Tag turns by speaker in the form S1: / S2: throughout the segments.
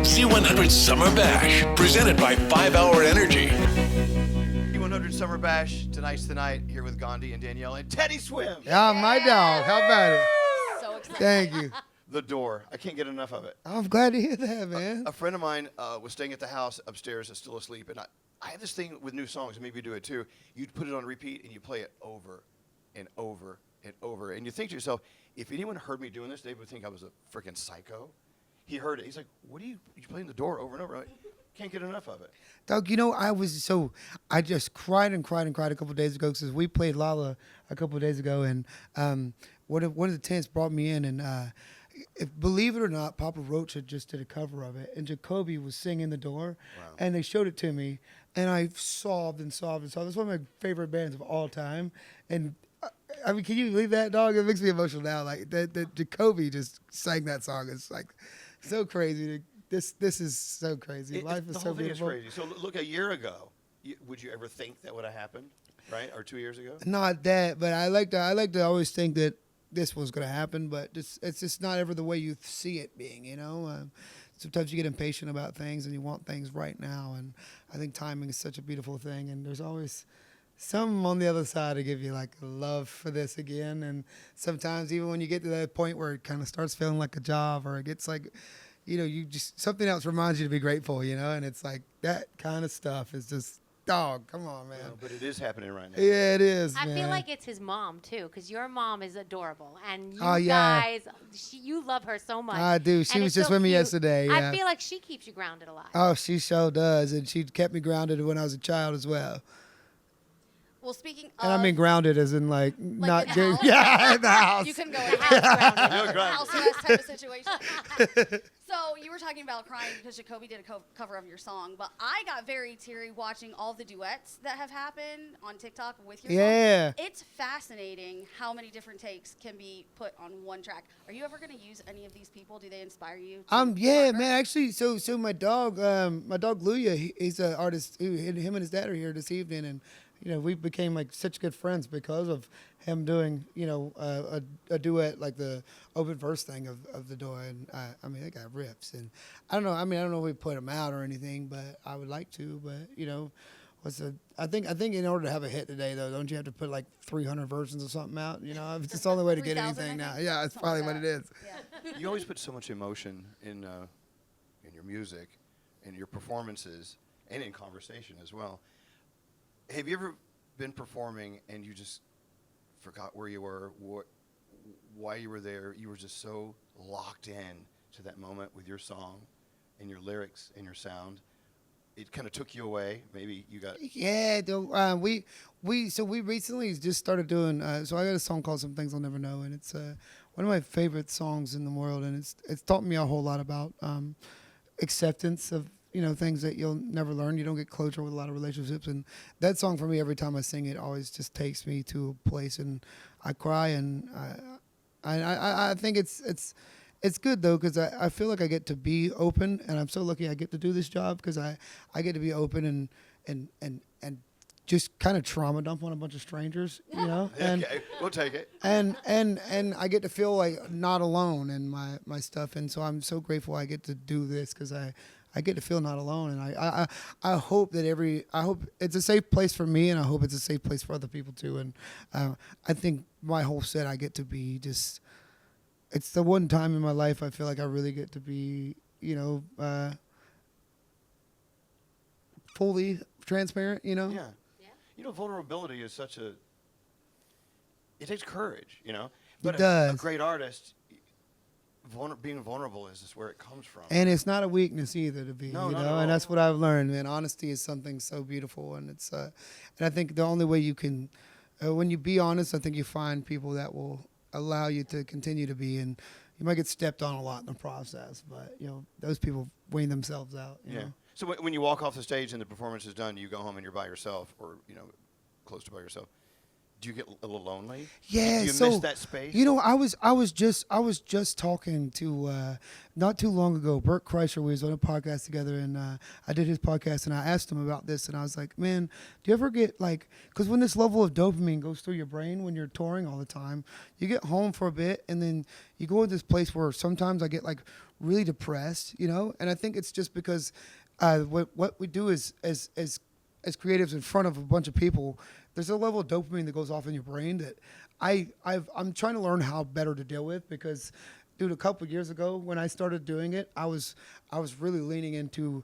S1: C100 Summer Bash, presented by 5 Hour Energy.
S2: C100 Summer Bash, tonight's the night, here with Gandhi and Danielle and Teddy Swim.
S3: Yeah, my dog. How about it?
S4: So excited.
S3: Thank you.
S2: The Door. I can't get enough of it.
S3: I'm glad to hear that, man.
S2: A friend of mine was staying at the house upstairs, is still asleep, and I have this thing with new songs, and maybe you do it too. You'd put it on repeat, and you play it over and over and over. And you think to yourself, if anyone heard me doing this, they would think I was a freaking psycho. He heard it. He's like, what are you playing The Door over and over? I'm like, can't get enough of it.
S3: Doug, I just cried and cried and cried a couple of days ago because we played Lala a couple of days ago, and one of the tents brought me in, and believe it or not, Papa Roach had just did a cover of it, and Jacoby was singing The Door, and they showed it to me, and I sobbed and sobbed and sobbed. It's one of my favorite bands of all time, and I mean, can you believe that, dog? It makes me emotional now. Like that Jacoby just sang that song. It's like so crazy. This is so crazy. Life is so beautiful.
S2: The whole thing is crazy. So look, a year ago, would you ever think that would have happened, right? Or 2 years ago?
S3: Not that, but I like to always think that this was going to happen, but it's just not ever the way you see it being, you know? Sometimes you get impatient about things and you want things right now, and I think timing is such a beautiful thing, and there's always some on the other side to give you like a love for this again, and sometimes even when you get to that point where it kind of starts feeling like a job, or it gets like, you know, you just, something else reminds you to be grateful, you know, and it's like that kind of stuff is just, dog, come on, man.
S2: But it is happening right now.
S3: Yeah, it is,
S4: I
S3: man.
S4: feel like it's his mom, too, because your mom is adorable. And you
S3: yeah.
S4: guys, you love her so much.
S3: I do. She
S4: And
S3: was
S4: it's
S3: just
S4: so
S3: with me
S4: cute.
S3: yesterday. Yeah.
S4: I feel like she keeps you grounded a lot.
S3: Oh, she so does, and she kept me grounded when I was a child as well.
S5: Well, speaking of...
S3: And I mean grounded as in like not
S5: in the
S3: good.
S5: house?
S3: Yeah, in the house.
S5: You couldn't go
S4: The
S5: in the
S4: house grounded.
S2: You're grounded.
S5: house arrest type of situation. So you were talking about crying because Jacoby did a cover of your song, but I got very teary watching all the duets that have happened on TikTok with your
S3: Yeah.
S5: song. It's fascinating how many different takes can be put on one track. Are you ever going to use any of these people? Do they inspire you?
S3: Yeah,
S5: progress?
S3: man. Actually, so my dog Luya, he's an artist. Him and his dad are here this evening, and you know we became like such good friends because of him doing a duet like the open verse thing of The Door, and I mean they got riffs, and I don't know. I mean I don't know if we put them out or anything, but I would like to. But you know, I think in order to have a hit today though, don't you have to put like 300 versions of something out? You know, it's the only way to get
S5: 3,000,
S3: anything
S5: I
S3: now.
S5: think.
S3: Yeah, it's
S5: Something
S3: probably
S5: like
S3: what it
S5: that.
S3: is.
S5: Yeah.
S2: You always put so much emotion in your music, in your performances, and in conversation as well. Have you ever been performing and you just forgot where you were, why you were there? You were just so locked in to that moment with your song and your lyrics and your sound. It kind of took you away. Maybe you got...
S3: Yeah, we recently just started doing. So I got a song called "Some Things I'll Never Know," and it's one of my favorite songs in the world, and it's taught me a whole lot about acceptance of things that you'll never learn. You don't get closure with a lot of relationships, and that song for me, every time I sing it, always just takes me to a place, and I cry, and I think it's good though, because I feel like I get to be open, and I'm so lucky I get to do this job because I get to be open and just kind of trauma dump on a bunch of strangers, you know. And,
S2: okay, we'll take it.
S3: And I get to feel like not alone in my stuff, and so I'm so grateful I get to do this because I get to feel not alone, and I hope that I hope it's a safe place for me, and I hope it's a safe place for other people too. And I think my whole set I get to be just. It's the one time in my life I feel like I really get to be, fully transparent, you know?
S2: Yeah. You know, vulnerability is it takes courage, you know? But
S3: It does.
S2: A great artist, being vulnerable is just where it comes from.
S3: And it's not a weakness either to be,
S2: No,
S3: you
S2: not
S3: know?
S2: at
S3: And
S2: all.
S3: that's what I've learned, man. Honesty is something so beautiful, and it's, and I think the only way you can, when you be honest, I think you find people that will allow you to continue to be, and you might get stepped on a lot in the process, but those people wean themselves out. You know?
S2: So when you walk off the stage and the performance is done, you go home and you're by yourself, or close to by yourself. Do you get a little lonely?
S3: Yeah,
S2: Do you
S3: so
S2: miss that space?
S3: I was just talking to not too long ago, Bert Kreischer. We was on a podcast together, and I did his podcast, and I asked him about this, and I was like, man, do you ever get like, because when this level of dopamine goes through your brain when you're touring all the time, you get home for a bit, and then you go into this place where sometimes I get like really depressed, you know. And I think it's just because what we do is as creatives in front of a bunch of people, there's a level of dopamine that goes off in your brain that I'm trying to learn how better to deal with, because dude, a couple of years ago when I started doing it, I was really leaning into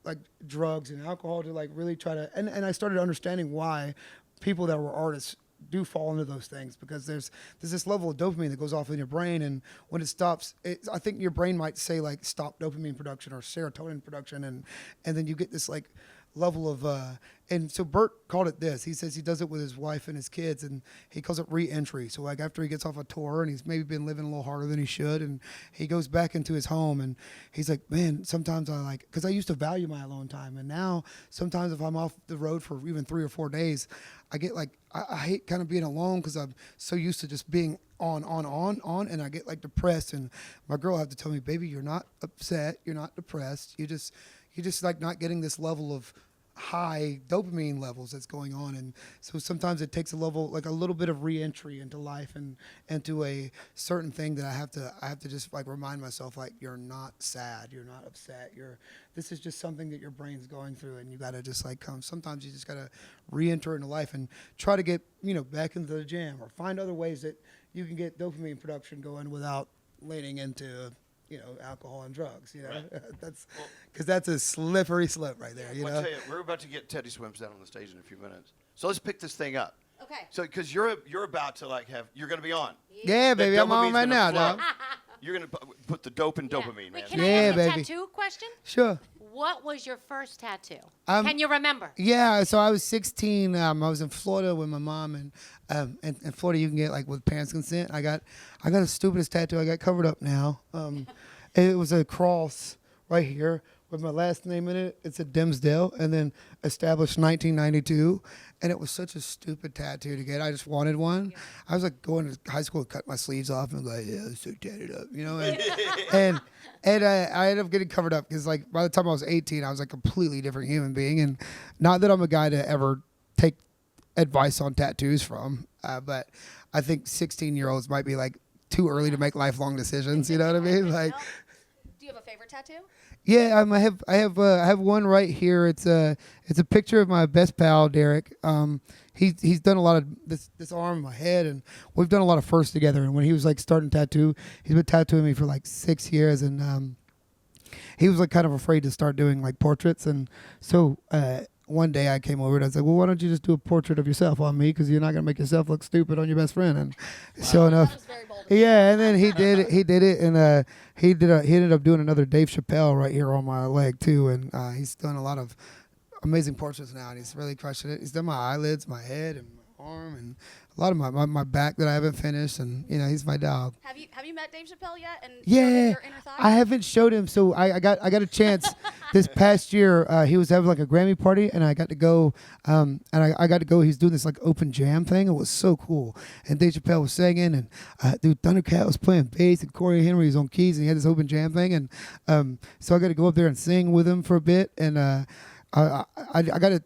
S3: like drugs and alcohol to like really try to, and I started understanding why people that were artists do fall into those things, because there's this level of dopamine that goes off in your brain, and when it stops, I think your brain might say like stop dopamine production or serotonin production, and then you get this like level of and so Bert called it this. He says he does it with his wife and his kids, and he calls it re-entry. So like after he gets off a tour and he's maybe been living a little harder than he should, and he goes back into his home, and he's like, man, sometimes I like, because I used to value my alone time, and now sometimes if I'm off the road for even 3 or 4 days, I get like, I hate kind of being alone because I'm so used to just being on, and I get like depressed, and my girl have to tell me, baby, you're not upset, you're not depressed, you're just like not getting this level of high dopamine levels that's going on. And so sometimes it takes a little bit of re-entry into life and into a certain thing that I have to just like remind myself, like, you're not sad, you're not upset, this is just something that your brain's going through, and you got to just like sometimes you just got to re-enter into life and try to get, back into the jam, or find other ways that you can get dopamine production going without leaning into alcohol and drugs,
S2: Right.
S3: That's because that's a slippery slope right there,
S2: Well, I tell you, we're about to get Teddy Swims down on the stage in a few minutes. So let's pick this thing up.
S5: Okay.
S2: So, because you're about to you're going to be on.
S3: Yeah, baby, I'm on
S2: dopamine's
S3: right
S2: gonna
S3: now,
S2: flow.
S3: dog.
S2: You're going to put the dope in dopamine, man.
S4: Wait, can I
S3: Yeah,
S4: ask a
S3: baby.
S4: tattoo question?
S3: Sure.
S4: What was your first tattoo?
S3: Um,
S4: Can you remember?
S3: Yeah, so I was 16. I was in Florida with my mom, and in Florida you can get like with parents' consent. I got the stupidest tattoo. I got covered up now. It was a cross right here with my last name in it. It's a Dimsdale, and then established 1992. And it was such a stupid tattoo to get. I just wanted one. I was like going to high school, cut my sleeves off, and like, yeah, so tatted up, and I ended up getting covered up because like by the time I was 18, I was a completely different human being. And not that I'm a guy to ever take advice on tattoos from, but I think 16-year-olds might be like too early to make lifelong decisions. You know what I mean? Like,
S5: Do you have a favorite tattoo?
S3: yeah, I have one right here. It's a picture of my best pal Derek. He's done a lot of this arm, my head, and we've done a lot of firsts together. And when he was like starting tattoo, he's been tattooing me for like 6 years, and he was like kind of afraid to start doing like portraits. And so one day I came over and I was like, well, why don't you just do a portrait of yourself on me, because you're not gonna make yourself look stupid on your best friend. And sure enough.
S5: That was very bold.
S3: Yeah, and then he did it, and he ended up doing another Dave Chappelle right here on my leg too, and he's done a lot of amazing portraits now, and he's really crushing it. He's done my eyelids, my head, and my arm, and a lot of my back that I haven't finished, and he's my dog.
S5: Have you met Dave Chappelle yet? And showed him
S3: Yeah,
S5: your inner thigh?
S3: I haven't showed him, so I got a chance this past year. He was having like a Grammy party, and I got to go. And I got to go. He's doing this like open jam thing. It was so cool. And Dave Chappelle was singing, and dude, Thundercat was playing bass, and Corey Henry was on keys, and he had this open jam thing. And so I got to go up there and sing with him for a bit. And I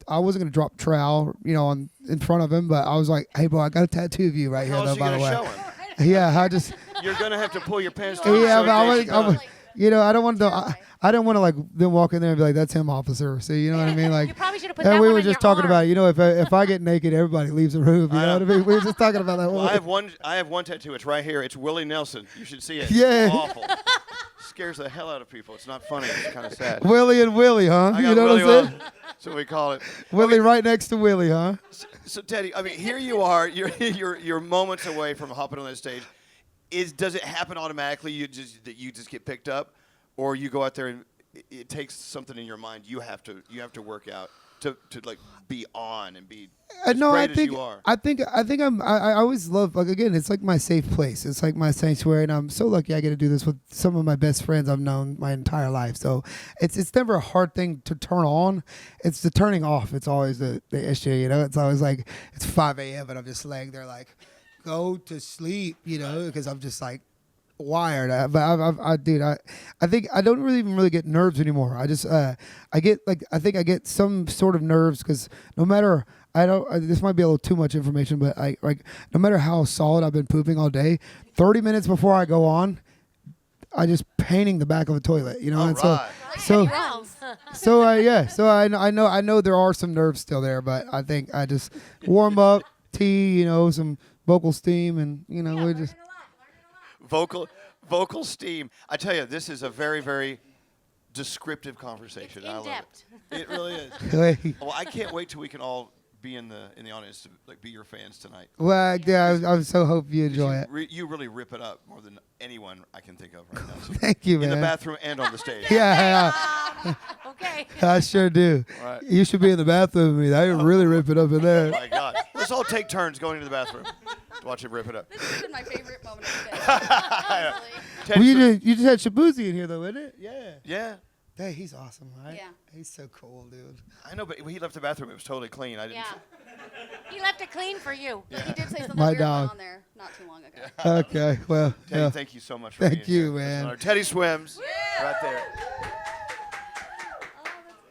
S3: wasn't gonna drop trowel, in front of him, but I was like, hey, bro, I got a tattoo of you right here,
S2: How else
S3: though,
S2: are you
S3: by the
S2: going
S3: way.
S2: to show him?
S3: Yeah, I just.
S2: You're going to have to pull your pants down.
S3: Yeah,
S2: so
S3: but I
S2: Dave
S3: was,
S2: Chappelle-
S3: I don't want to. I didn't want to like them walk in there and be like, "That's him, officer." So you know what I mean? Like,
S4: You probably should have put
S3: and
S4: that
S3: we
S4: one
S3: were
S4: on
S3: just
S4: your
S3: talking
S4: arm.
S3: about, if I get naked, everybody leaves the room. You
S2: I
S3: know what I
S2: know.
S3: mean? We were just talking about that.
S2: Well, I have one tattoo. It's right here. It's Willie Nelson. You should see it.
S3: Yeah.
S2: It's awful. Scares the hell out of people. It's not funny. It's kind of sad.
S3: Willie and Willie, huh?
S2: I
S3: You
S2: got
S3: know
S2: Willie
S3: what I'm saying?
S2: Wilson. That's what we call it.
S3: Willie right next to Willie, huh?
S2: So Teddy, I mean, here you are. You're moments away from hopping on that stage. Does it happen automatically? You just get picked up, or you go out there and it takes something in your mind. You have to work out to like be on and be as
S3: No,
S2: great
S3: I think
S2: as you are.
S3: I think I always love, like, again, it's like my safe place. It's like my sanctuary, and I'm so lucky I get to do this with some of my best friends I've known my entire life. So it's never a hard thing to turn on. It's the turning off. It's always the issue. It's always like it's 5 a.m. and I'm just laying there like, go to sleep. Because I'm just like wired. I think I don't really get nerves anymore. I just I think I get some sort of nerves because no matter this might be a little too much information, but no matter how solid I've been pooping all day, 30 minutes before I go on, painting the back of a toilet, you know.
S2: All
S3: and
S2: right.
S3: so
S4: Wow.
S3: so I know there are some nerves still there, but I think I just warm up, tea, you know, some vocal steam, and you know we just.
S2: Vocal steam. I tell you, this is a very, very descriptive conversation.
S4: It's
S2: I love
S4: in-depth.
S2: it. It really is.
S3: Well,
S2: Well, I can't wait till we can all be in the audience to like be your fans tonight.
S3: I so hope you enjoy it.
S2: You really rip it up more than anyone I can think of right now. So
S3: Thank you, man.
S2: in the bathroom and on the stage.
S3: Yeah,
S4: Okay.
S3: I sure do.
S2: Right.
S3: You should be in the bathroom with me. I really rip it up in there.
S2: Oh my God. Let's all take turns going into the bathroom to watch it rip it up.
S5: This has been my favorite moment of the day. honestly.
S2: Ted,
S3: Well,
S2: so-
S3: you just had Shabuzi in here though, isn't it? Yeah.
S2: yeah,
S3: Hey, he's awesome, right?
S5: Yeah.
S3: He's so cool, dude.
S2: I know, but when he left the bathroom, it was totally clean. I didn't.
S4: Yeah. He left it clean for you.
S5: But he did say something
S3: My
S5: weird
S3: dog.
S5: on there not too long ago.
S3: Okay, well,
S2: Teddy,
S3: yeah.
S2: thank you so much for
S3: Thank
S2: being
S3: you,
S2: here. It's an
S3: man.
S2: honor. Teddy Swims, right there.